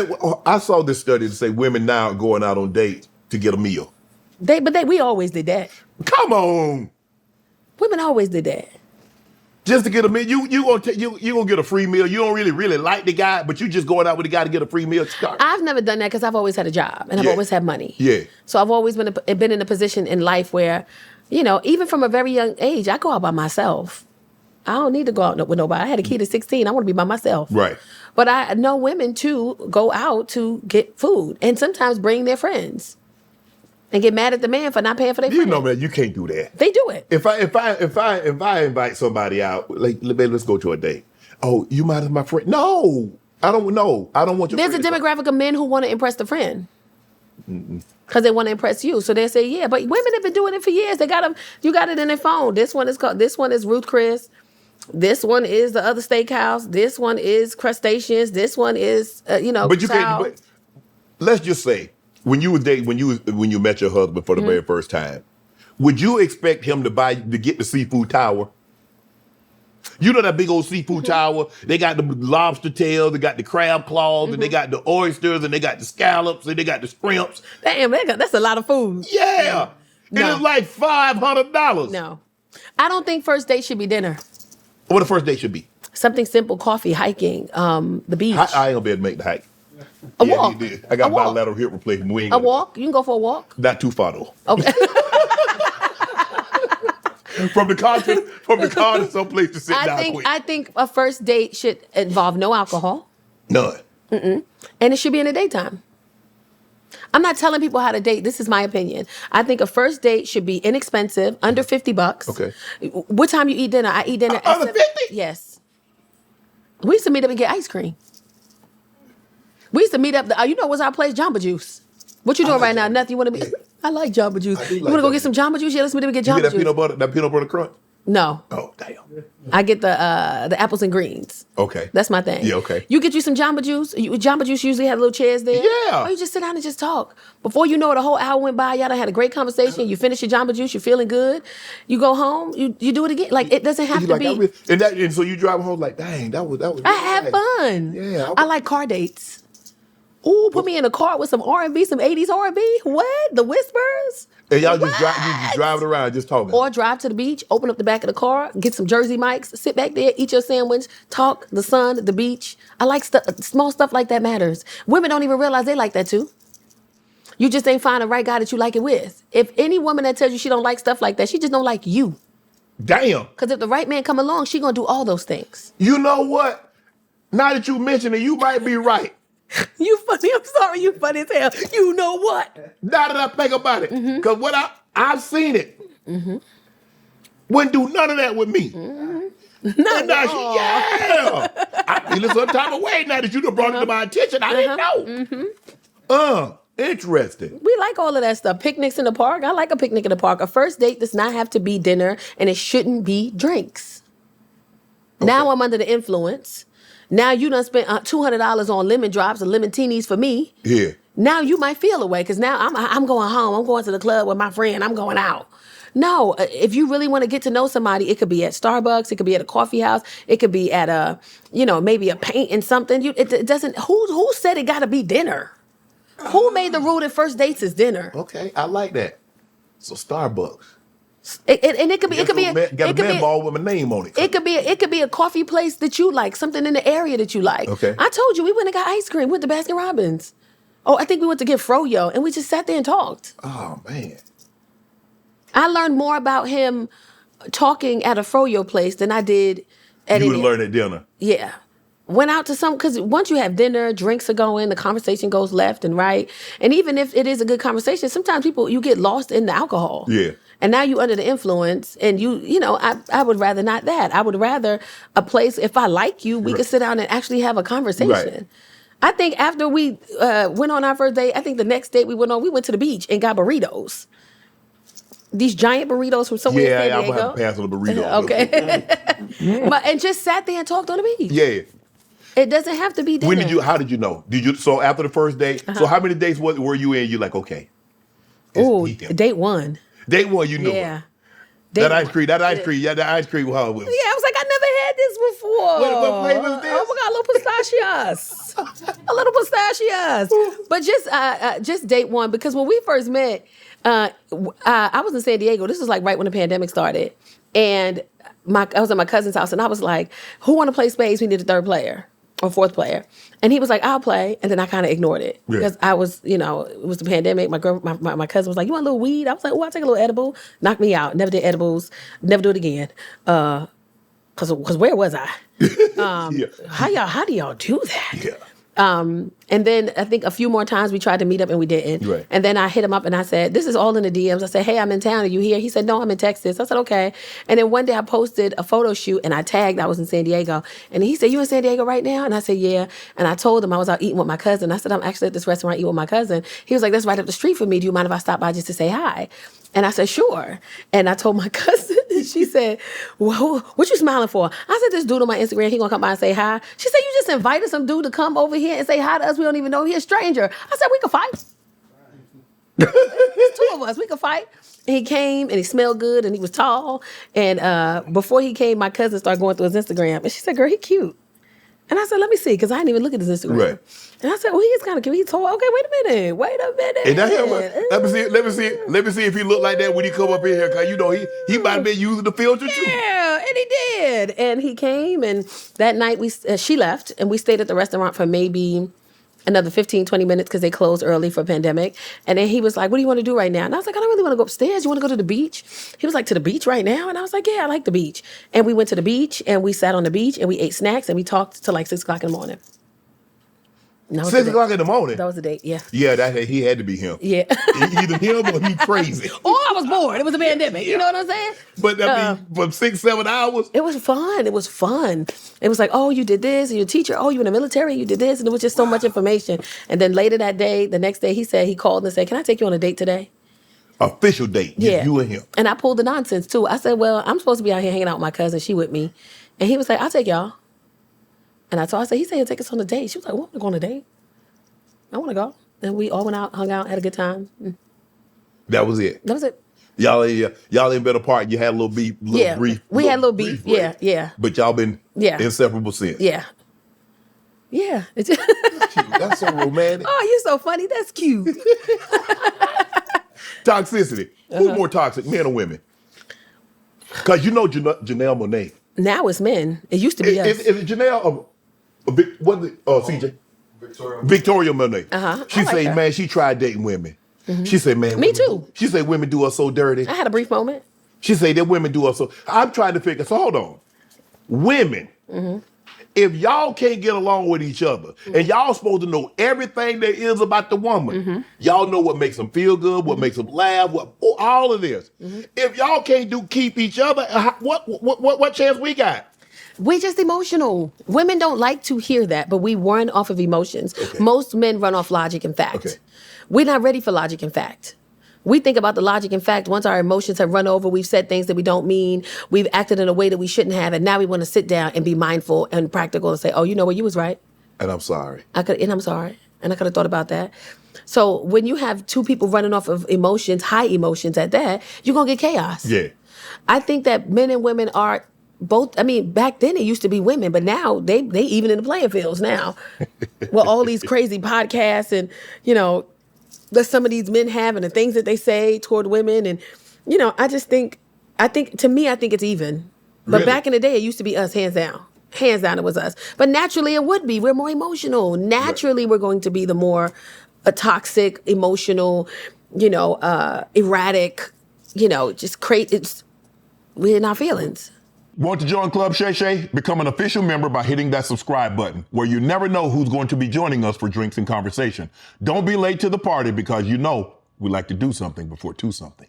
But I saw this study to say women now are going out on dates to get a meal. We always did that. Come on. Women always did that. Just to get a meal, you gonna get a free meal. You don't really like the guy, but you just going out with the guy to get a free meal. I've never done that because I've always had a job and I've always had money. Yeah. So I've always been in a position in life where, even from a very young age, I go out by myself. I don't need to go out with nobody. I had a kid at 16. I want to be by myself. Right. But I know women too go out to get food and sometimes bring their friends. And get mad at the man for not paying for their friend. Man, you can't do that. They do it. If I invite somebody out, like let's go to a date. Oh, you mind as my friend? No, I don't know. I don't want your. There's a demographic of men who want to impress the friend because they want to impress you. So they say, yeah, but women have been doing it for years. You got it in their phone. This one is Ruth Chris. This one is the other steakhouse. This one is crustaceans. This one is But you can't. But let's just say. When you met your husband for the very first time, would you expect him to get the seafood tower? You know that big old seafood tower? They got the lobster tails, they got the crab claws, and they got the oysters, and they got the scallops, and they got the shrimps. Damn, that's a lot of food. Yeah. No. It's like $500. No. I don't think first date should be dinner. What the first date should be? Something simple, coffee, hiking, the beach. I ain't gonna be able to make the hike. A walk. I got bilateral hip replacement. A walk? You can go for a walk? Not too far though. Okay. From the car to someplace to sit down quick. I think a first date should involve no alcohol. None. And it should be in the daytime. I'm not telling people how to date. This is my opinion. I think a first date should be inexpensive, under $50. Okay. What time you eat dinner? I eat dinner at under 50? Yes. We used to meet up and get ice cream. We used to meet up. What's our place? Jamba Juice. What you doing right now? Nothing. You want to be? I like Jamba Juice. You want to go get some Jamba Juice? Yeah, let's meet up and get Jamba Juice. That peanut butter crunch? No. Oh, damn. I get the apples and greens. Okay. That's my thing. Yeah, okay. You get you some Jamba Juice. Jamba Juice usually have little chairs there. Yeah. Or you just sit down and just talk. Before you know it, a whole hour went by. Y'all done had a great conversation. You finish your Jamba Juice. You're feeling good. You go home. You do it again. Like, it doesn't have to be. And so you drive home like, dang, that was. I have fun. Yeah. I like car dates. Ooh, put me in a car with some R&B, some 80s R&B. What? The Whispers? And y'all just drive it around, just talking. Or drive to the beach, open up the back of the car, get some Jersey mics, sit back there, eat your sandwich, talk, the sun, the beach. I like small stuff like that matters. Women don't even realize they like that too. You just ain't find the right guy that you like it with. If any woman that tells you she don't like stuff like that, she just don't like you. Damn. Because if the right man come along, she gonna do all those things. You know what? Now that you mention it, you might be right. You funny. I'm sorry. You funny as hell. You know what? Now that I think about it, because what I've seen it, wouldn't do none of that with me. Not now I feel some type of way now that you done brought it to my attention. I didn't know. Interesting. We like all of that stuff. Picnics in the park. I like a picnic in the park. A first date does not have to be dinner, and it shouldn't be drinks. Okay. Now I'm under the influence. Now you done spent $200 on lemon drops and lemon teenies for me. Yeah. Now you might feel away because now I'm going home. I'm going to the club with my friend. I'm going out. No, if you really want to get to know somebody, it could be at Starbucks. It could be at a coffee house. It could be at maybe a paint and something. It doesn't. Who said it got to be dinner? Who made the rule that first dates is dinner? Okay, I like that. So Starbucks. It could be got a man ball with my name on it. It could be a coffee place that you like, something in the area that you like. Okay. I told you we went and got ice cream. Went to Baskin Robbins. Oh, I think we went to get froyo, and we just sat there and talked. Oh man. I learned more about him talking at a froyo place than I did at You would learn at dinner. Yeah. Went out to because once you have dinner, drinks are going, the conversation goes left and right. And even if it is a good conversation, sometimes you get lost in the alcohol. Yeah. And now you under the influence, and I would rather not that. I would rather a place, if I like you, we could sit down and actually have a conversation. Right. I think after we went on our first date, I think the next date we went to the beach and got burritos. These giant burritos from somewhere in San Diego. Yeah, I'm going to have to pass on the burrito. Okay. And just sat there and talked on the beach. Yeah. It doesn't have to be dinner. How did you know? So after the first date, so how many dates were you in? You like, okay. Oh, date one. Day one, you knew. Yeah. That ice cream. Wow. Yeah, I was like, I never had this before. What flavor is this? Oh my God, little pistachios. A little pistachios. But just date one, because when we first met, I was in San Diego. This was like right when the pandemic started. And I was at my cousin's house, and I was like, who want to play spades? We need a third player or fourth player. And he was like, I'll play. And then I kind of ignored it because I was, it was the pandemic. My cousin was like, you want a little weed? I was like, oh, I'll take a little edible. Knocked me out. Never did edibles. Never do it again. Because where was I? How do y'all do that? Yeah. And then I think a few more times we tried to meet up and we didn't. Right. And then I hit him up and I said, this is all in the DMs. I said, hey, I'm in town. Are you here? He said, no, I'm in Texas. I said, okay. And then one day I posted a photo shoot and I tagged I was in San Diego. And he said, you in San Diego right now? And I said, yeah. And I told him I was out eating with my cousin. I said, I'm actually at this restaurant eating with my cousin. He was like, that's right up the street from me. Do you mind if I stop by just to say hi? And I said, sure. And I told my cousin, and she said, well, what you smiling for? I said, this dude on my Instagram, he gonna come by and say hi. She said, you just invited some dude to come over here and say hi to us. We don't even know he's a stranger. I said, we could fight. There's two of us. We could fight. And he came and he smelled good and he was tall. And before he came, my cousin started going through his Instagram. And she said, girl, he cute. And I said, let me see, because I didn't even look at his Instagram. Right. And I said, well, he is kind of cute. He told, okay, wait a minute. And let me see if he looked like that when he come up in here, because he might have been using the filter too. Yeah, and he did. And he came, and that night she left, and we stayed at the restaurant for maybe another 15, 20 minutes because they closed early for pandemic. And then he was like, what do you want to do right now? And I was like, I don't really want to go upstairs. You want to go to the beach? He was like, to the beach right now? And I was like, yeah, I like the beach. And we went to the beach and we sat on the beach and we ate snacks and we talked till like 6 o'clock in the morning. 6 o'clock in the morning? That was the date, yeah. Yeah, he had to be him. Yeah. Either him or he crazy. Or I was bored. It was a pandemic. Yeah. You know what I'm saying? But I mean, for 6, 7 hours? It was fun. It was like, oh, you did this, and you're a teacher. Oh, you in the military, you did this. And it was just so much information. And then later that day, the next day, he called and said, can I take you on a date today? Official date. Yeah. You and him. And I pulled the nonsense, too. I said, well, I'm supposed to be out here hanging out with my cousin. She with me. And he was like, I'll take y'all. And I said, he said he'll take us on a date. She was like, well, I want to go on a date. I want to go. And we all went out, hung out, had a good time. That was it? That was it. Y'all ain't been apart. You had a little beef, brief. We had a little beef. Yeah. But y'all been inseparable since. Yeah. Yeah. That's so romantic. Oh, you're so funny. That's cute. Toxicity. Who's more toxic, men or women? Because Janelle Monáe. Now it's men. It used to be us. Is Janelle CJ? Victoria Monáe. She say, man, she tried dating women. Mm-hmm. She said, man. Me too. She said women do us so dirty. I had a brief moment. She said that women do us so. I'm trying to figure, so hold on. Women, if y'all can't get along with each other, and y'all supposed to know everything there is about the woman, y'all know what makes them feel good, what makes them laugh, all of this. If y'all can't keep each other, what chance we got? We're just emotional. Women don't like to hear that, but we run off of emotions. Okay. Most men run off logic and fact. Okay. We're not ready for logic and fact. We think about the logic and fact once our emotions have run over, we've said things that we don't mean, we've acted in a way that we shouldn't have, and now we want to sit down and be mindful and practical and say, oh, you know what, you was right. And I'm sorry. I'm sorry. And I could have thought about that. So when you have two people running off of emotions, high emotions at that, you're going to get chaos. Yeah. I think that men and women are both. I mean, back then it used to be women, but now they even in the playing fields now. Well, all these crazy podcasts and, that some of these men have and the things that they say toward women. And, I think it's even. But really? Back in the day, it used to be us, hands down. Hands down, it was us. But naturally, it would be. We're more emotional. Naturally, We're going to be the more toxic, emotional, erratic, just crazy. We're in our feelings. Want to join Club Shay Shay? Become an official member by hitting that subscribe button, where you never know who's going to be joining us for drinks and conversation. Don't be late to the party because we like to do something before two something.